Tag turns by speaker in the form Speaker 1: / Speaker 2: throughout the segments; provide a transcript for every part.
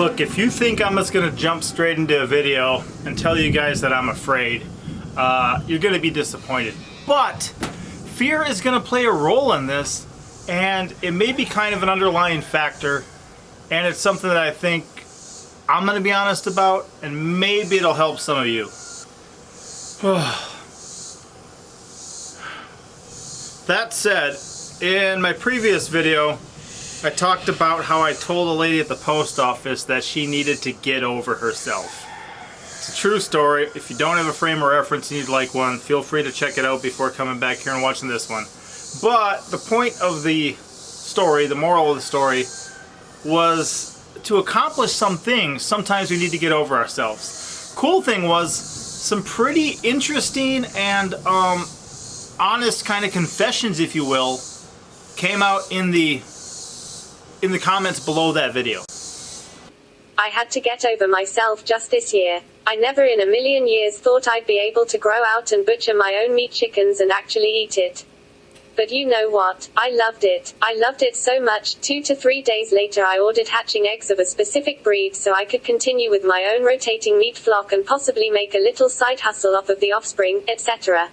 Speaker 1: Look, if you think I'm just gonna jump straight into a video and tell you guys that I'm afraid, you're gonna be disappointed. But fear is gonna play a role in this, and it may be kind of an underlying factor, and it's something that I think I'm gonna be honest about, and maybe it'll help some of you. That said, in my previous video, I talked about how I told a lady at the post office that she needed to get over herself. It's a true story. If you don't have a frame of reference and you'd like one, feel free to check it out before coming back here and watching this one. But the point of the story, the moral of the story, was to accomplish some things, sometimes we need to get over ourselves. Cool thing was, some pretty interesting and honest kind of confessions, if you will, came out in the comments below that video.
Speaker 2: I had to get over myself just this year. I never in a million years thought I'd be able to grow out and butcher my own meat chickens and actually eat it. But you know what? I loved it. I loved it so much. 2 to 3 days later I ordered hatching eggs of a specific breed so I could continue with my own rotating meat flock and possibly make a little side hustle off of the offspring, etc.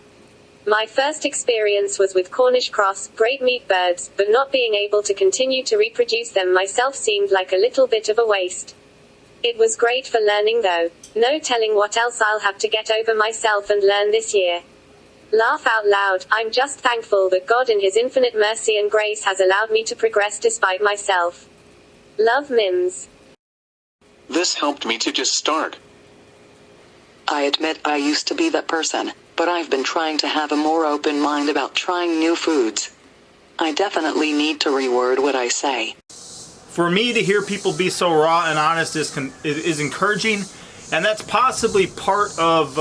Speaker 2: My first experience was with Cornish cross, great meat birds, but not being able to continue to reproduce them myself seemed like a little bit of a waste. It was great for learning though. No telling what else I'll have to get over myself and learn this year. Laugh out loud. I'm just thankful that God in His infinite mercy and grace has allowed me to progress despite myself. Love, Mims.
Speaker 3: This helped me to just start.
Speaker 4: I admit I used to be that person, but I've been trying to have a more open mind about trying new foods. I definitely need to reword what I say.
Speaker 1: For me to hear people be so raw and honest is encouraging, and that's possibly part of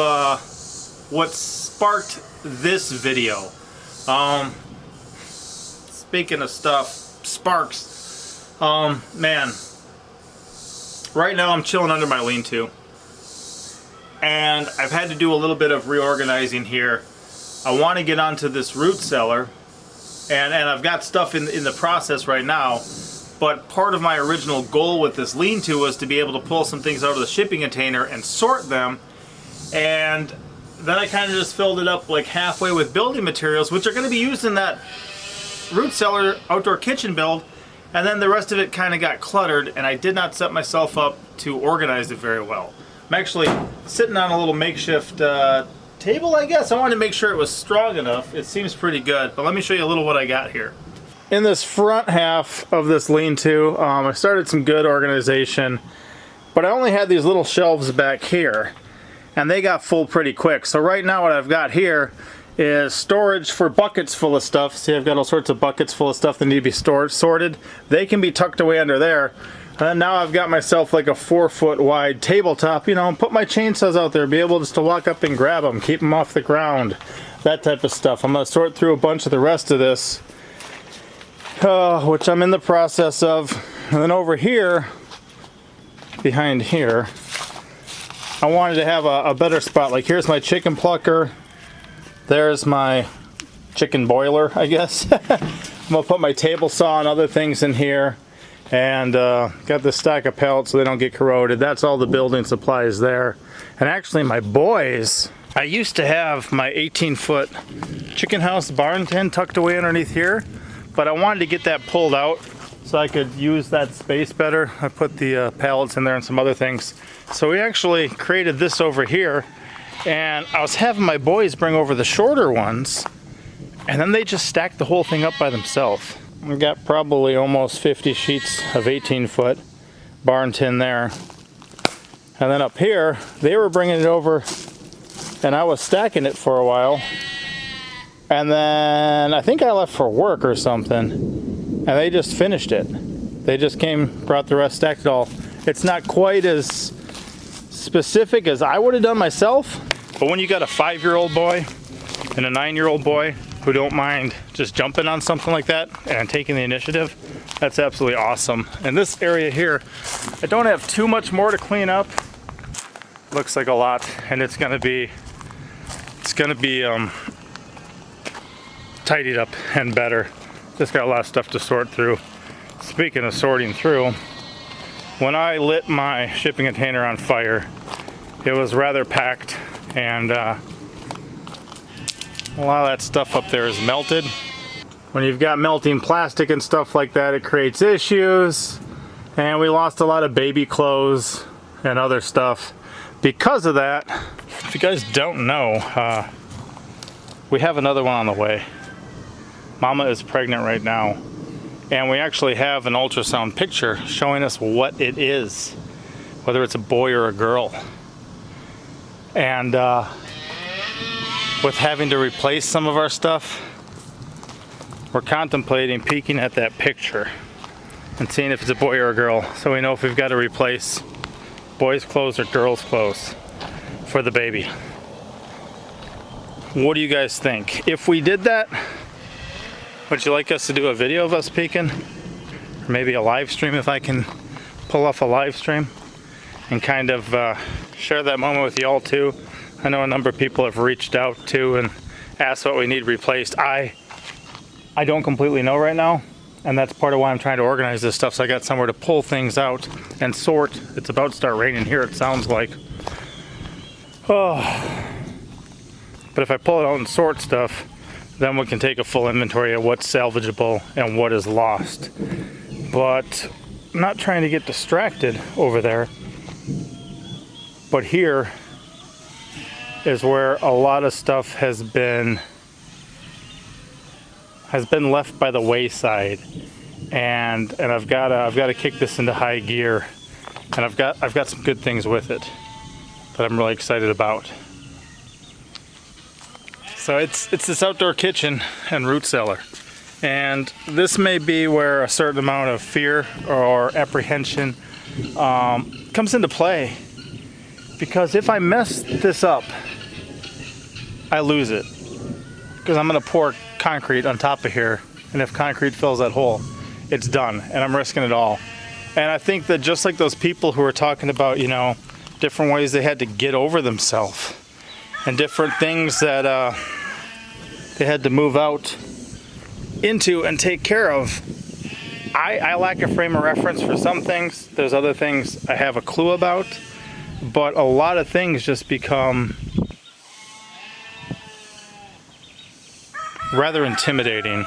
Speaker 1: what sparked this video. Speaking of stuff, sparks. Man, right now I'm chilling under my lean-to, and I've had to do a little bit of reorganizing here. I want to get onto this root cellar, and I've got stuff in the process right now. But part of my original goal with this lean-to was to be able to pull some things out of the shipping container and sort them. And then I kind of just filled it up like halfway with building materials, which are going to be used in that root cellar outdoor kitchen build. And then the rest of it kind of got cluttered, and I did not set myself up to organize it very well. I'm actually sitting on a little makeshift table, I guess. I wanted to make sure it was strong enough. It seems pretty good, but let me show you a little what I got here. In this front half of this lean-to, I started some good organization, but I only had these little shelves back here, and they got full pretty quick. So right now what I've got here is storage for buckets full of stuff. See, I've got all sorts of buckets full of stuff that need to be sorted. They can be tucked away under there. And now I've got myself like a 4-foot wide tabletop, you know, and put my chainsaws out there, be able just to walk up and grab them, keep them off the ground, that type of stuff. I'm going to sort through a bunch of the rest of this, which I'm in the process of. And then over here, behind here, I wanted to have a better spot. Like here's my chicken plucker, there's my chicken boiler, I guess. I'm gonna put my table saw and other things in here, and got this stack of pellets so they don't get corroded. That's all the building supplies there. And actually my boys, I used to have my 18-foot chicken house barn tin tucked away underneath here, but I wanted to get that pulled out so I could use that space better. I put the pallets in there and some other things. So we actually created this over here, and I was having my boys bring over the shorter ones, and then they just stacked the whole thing up by themselves. We got probably almost 50 sheets of 18-foot barn tin there. And then up here, they were bringing it over, and I was stacking it for a while. And then I think I left for work or something, and they just finished it. They just came, brought the rest, stacked it all. It's not quite as specific as I would have done myself, but when you got a 5-year-old boy and a 9-year-old boy who don't mind just jumping on something like that and taking the initiative, that's absolutely awesome. And this area here, I don't have too much more to clean up. Looks like a lot, and it's gonna be tidied up and better. Just got a lot of stuff to sort through. Speaking of sorting through, When I lit my shipping container on fire, it was rather packed, and a lot of that stuff up there is melted. When you've got melting plastic and stuff like that, it creates issues, and we lost a lot of baby clothes and other stuff because of that. If you guys don't know, we have another one on the way. Mama is pregnant right now, and we actually have an ultrasound picture showing us what it is, whether it's a boy or a girl. And with having to replace some of our stuff, we're contemplating peeking at that picture and seeing if it's a boy or a girl, so we know if we've got to replace boys' clothes or girls' clothes for the baby. What do you guys think? If we did that, would you like us to do a video of us peeking? Or maybe a live stream, if I can pull off a live stream and kind of share that moment with y'all too. I know a number of people have reached out too and asked what we need replaced. I don't completely know right now, and that's part of why I'm trying to organize this stuff, so I got somewhere to pull things out and sort. It's about to start raining here, it sounds like. Oh. But if I pull it out and sort stuff, then we can take a full inventory of what's salvageable and what is lost. But I'm not trying to get distracted over there. But here is where a lot of stuff has been left by the wayside, and I've got to kick this into high gear, and I've got some good things with it that I'm really excited about. So it's this outdoor kitchen and root cellar, and this may be where a certain amount of fear or apprehension comes into play, because if I mess this up, I lose it, because I'm going to pour concrete on top of here, and if concrete fills that hole, it's done, and I'm risking it all. And I think that just like those people who were talking about, you know, different ways they had to get over themselves and different things that they had to move out into and take care of, I lack a frame of reference for some things. There's other things I have a clue about, but a lot of things just become rather intimidating,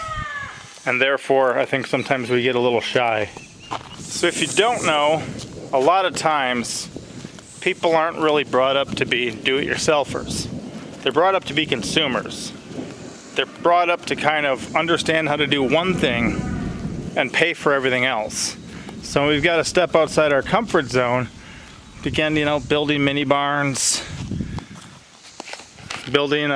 Speaker 1: and therefore I think sometimes we get a little shy. So if you don't know, a lot of times people aren't really brought up to be do-it-yourselfers. They're brought up to be consumers. They're brought up to kind of understand how to do one thing and pay for everything else. So we've got to step outside our comfort zone, begin, you know, building mini barns, building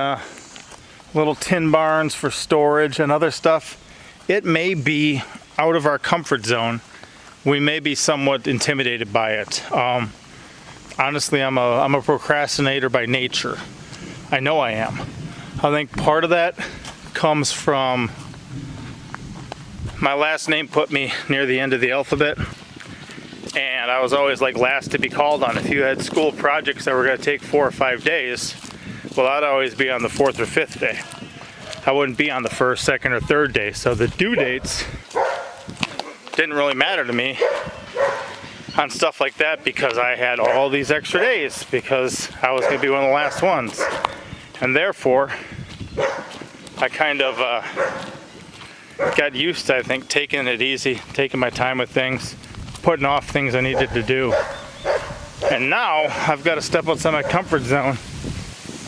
Speaker 1: little tin barns for storage and other stuff. It may be out of our comfort zone. We may be somewhat intimidated by it. Honestly, I'm a procrastinator by nature. I know I am. I think part of that comes from my last name put me near the end of the alphabet, and I was always like last to be called on. If you had school projects that were going to take 4 or 5 days, well, I'd always be on the 4th or 5th day. I wouldn't be on the 1st, 2nd, or 3rd day. So the due dates didn't really matter to me on stuff like that, because I had all these extra days because I was going to be one of the last ones. And therefore, I kind of got used to, I think, taking it easy, taking my time with things, putting off things I needed to do. And now I've got to step outside my comfort zone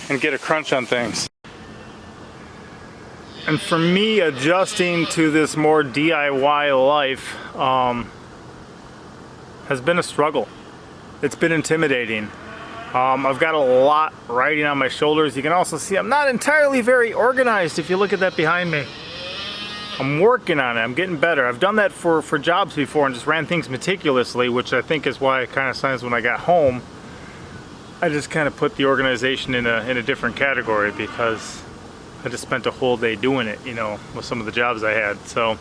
Speaker 1: and get a crunch on things. And for me, adjusting to this more DIY life has been a struggle. It's been intimidating. I've got a lot riding on my shoulders. You can also see I'm not entirely very organized if you look at that behind me. I'm working on it. I'm getting better. I've done that for jobs before and just ran things meticulously, which I think is why kind of sometimes when I got home, I just kind of put the organization in a different category, because I just spent a whole day doing it, you know, with some of the jobs I had. So,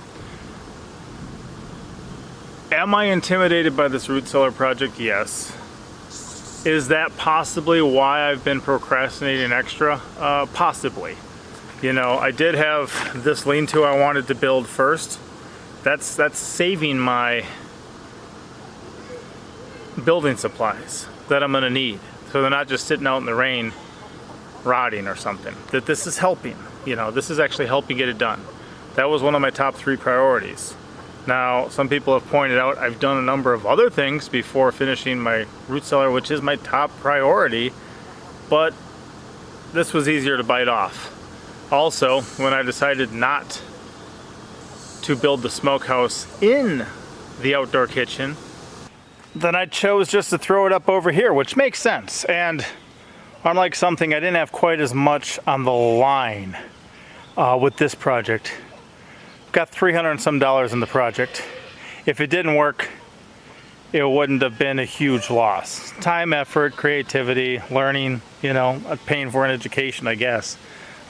Speaker 1: am I intimidated by this root cellar project? Yes. Is that possibly why I've been procrastinating extra? Possibly. You know, I did have this lean-to I wanted to build first. That's saving my building supplies that I'm gonna need. So they're not just sitting out in the rain rotting or something. That this is helping, this is actually helping get it done. That was one of my top 3 priorities. Now, some people have pointed out I've done a number of other things before finishing my root cellar, which is my top priority, but this was easier to bite off. Also, when I decided not to build the smokehouse in the outdoor kitchen, then I chose just to throw it up over here, which makes sense. And unlike something, I didn't have quite as much on the line with this project. Got $300 and some in the project. If it didn't work, it wouldn't have been a huge loss. Time, effort, creativity, learning, paying for an education, I guess,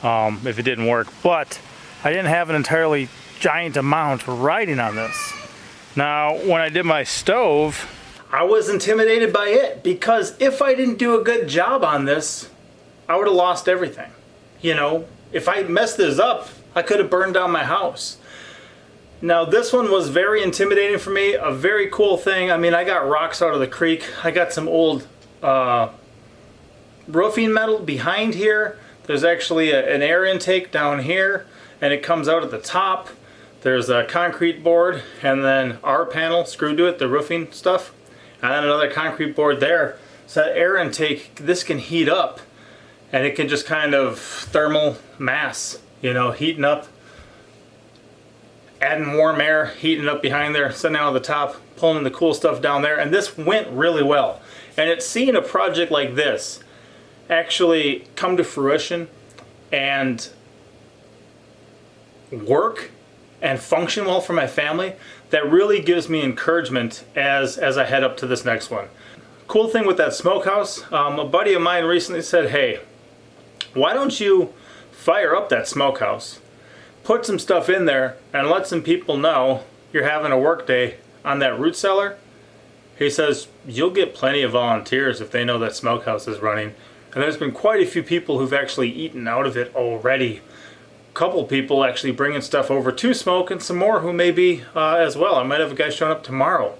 Speaker 1: if it didn't work. But I didn't have an entirely giant amount riding on this. Now, when I did my stove, I was intimidated by it because if I didn't do a good job on this, I would have lost everything. If I messed this up, I could have burned down my house. Now, this one was very intimidating for me, a very cool thing. I mean, I got rocks out of the creek. I got some old roofing metal behind here. There's actually an air intake down here, and it comes out at the top. There's a concrete board, and then our panel screwed to it, the roofing stuff, and then another concrete board there. So that air intake, this can heat up, and it can just kind of thermal mass, heating up, adding warm air, heating up behind there, sending out the top, pulling the cool stuff down there, and this went really well. And it's seeing a project like this actually come to fruition and work and function well for my family that really gives me encouragement as I head up to this next one. Cool thing with that smokehouse, a buddy of mine recently said, hey, why don't you fire up that smokehouse, put some stuff in there, and let some people know you're having a work day on that root cellar. He says, you'll get plenty of volunteers if they know that smokehouse is running. And there's been quite a few people who've actually eaten out of it already. A couple people actually bringing stuff over to smoke, and some more who may be as well. I might have a guy showing up tomorrow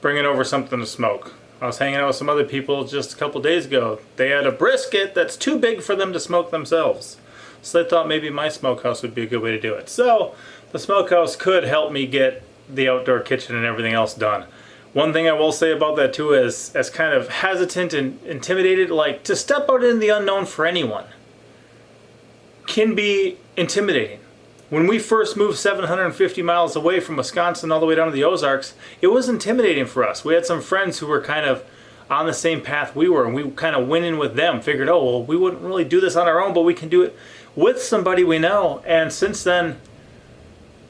Speaker 1: bringing over something to smoke. I was hanging out with some other people just a couple days ago. They had a brisket that's too big for them to smoke themselves. So they thought maybe my smokehouse would be a good way to do it. So the smokehouse could help me get the outdoor kitchen and everything else done. One thing I will say about that too is, as kind of hesitant and intimidated, like to step out in the unknown for anyone can be intimidating. When we first moved 750 miles away from Wisconsin all the way down to the Ozarks, it was intimidating for us. We had some friends who were kind of on the same path we were, and we kind of went in with them, figured, oh, well, we wouldn't really do this on our own, but we can do it with somebody we know. And since then,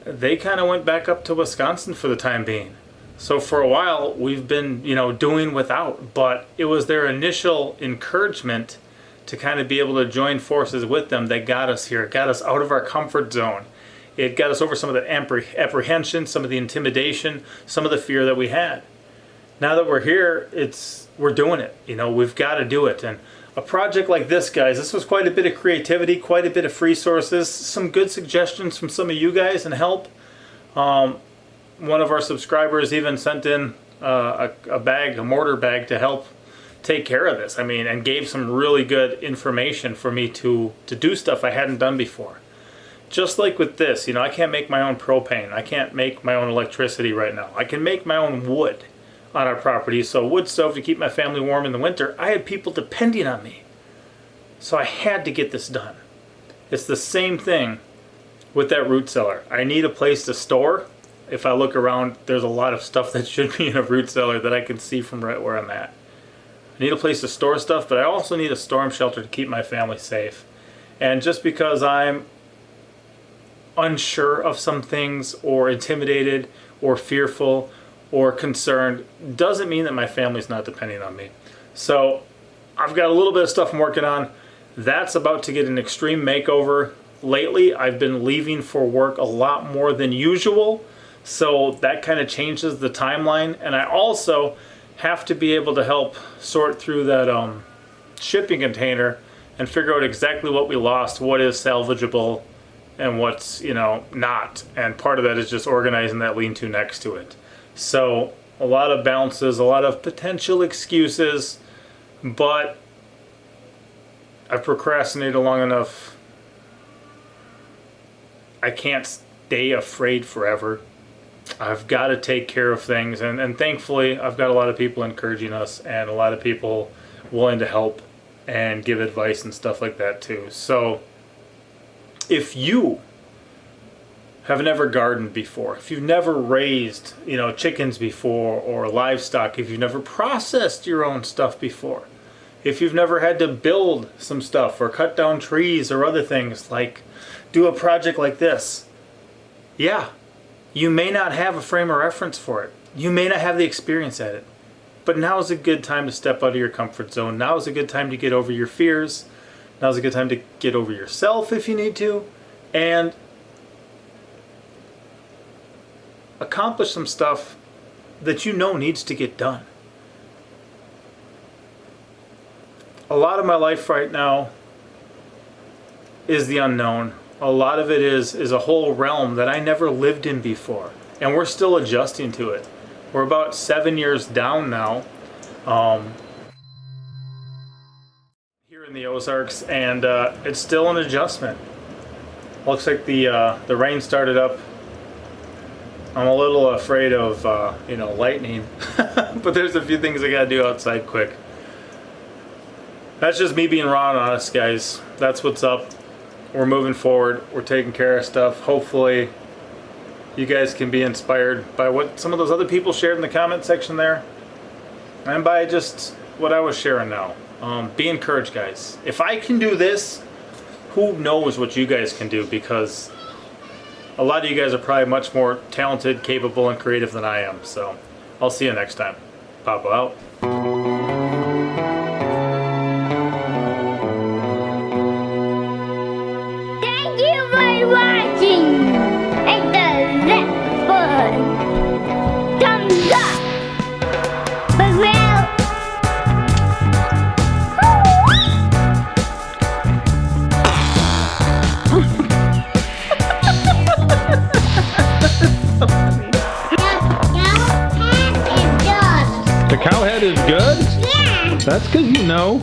Speaker 1: they kind of went back up to Wisconsin for the time being. So for a while, we've been, doing without, but it was their initial encouragement to kind of be able to join forces with them that got us here. It got us out of our comfort zone. It got us over some of the apprehension, some of the intimidation, some of the fear that we had. Now that we're here, we're doing it. We've got to do it. And a project like this, guys, this was quite a bit of creativity, quite a bit of resources, some good suggestions from some of you guys and help. One of our subscribers even sent in a mortar bag to help take care of this. And gave some really good information for me to do stuff I hadn't done before. Just like with this, I can't make my own propane. I can't make my own electricity right now. I can make my own wood on our property, so a wood stove to keep my family warm in the winter. I had people depending on me, so I had to get this done. It's the same thing with that root cellar. I need a place to store. If I look around, there's a lot of stuff that should be in a root cellar that I can see from right where I'm at. I need a place to store stuff, but I also need a storm shelter to keep my family safe. And just because I'm unsure of some things, or intimidated, or fearful, or concerned, doesn't mean that my family's not depending on me. So I've got a little bit of stuff I'm working on. That's about to get an extreme makeover. Lately, I've been leaving for work a lot more than usual, so that kind of changes the timeline. And I also have to be able to help sort through that shipping container and figure out exactly what we lost, what is salvageable, and what's not. And part of that is just organizing that lean-to next to it. So a lot of bounces, a lot of potential excuses, but I've procrastinated long enough. I can't stay afraid forever. I've got to take care of things, and thankfully I've got a lot of people encouraging us and a lot of people willing to help and give advice and stuff like that too. So if you have never gardened before, if you've never raised, chickens before or livestock, if you've never processed your own stuff before, if you've never had to build some stuff or cut down trees or other things, like do a project like this, yeah, you may not have a frame of reference for it. You may not have the experience at it. But now is a good time to step out of your comfort zone. Now is a good time to get over your fears. Now is a good time to get over yourself if you need to. And accomplish some stuff that you know needs to get done. A lot of my life right now is the unknown. A lot of it is a whole realm that I never lived in before. And we're still adjusting to it. We're about 7 years down now here in the Ozarks, and it's still an adjustment. Looks like the rain started up. I'm a little afraid of lightning, but there's a few things I gotta do outside quick. That's just me being raw and honest, guys. That's what's up. We're moving forward. We're taking care of stuff. Hopefully you guys can be inspired by what some of those other people shared in the comment section there, and by just what I was sharing now. Be encouraged, guys. If I can do this, who knows what you guys can do, because a lot of you guys are probably much more talented, capable, and creative than I am. So I'll see you next time. Papa out.
Speaker 5: Thank you for watching. Hit the left button. Thumbs up. But well.
Speaker 1: The cow head is good?
Speaker 5: Yeah.
Speaker 1: That's because you know.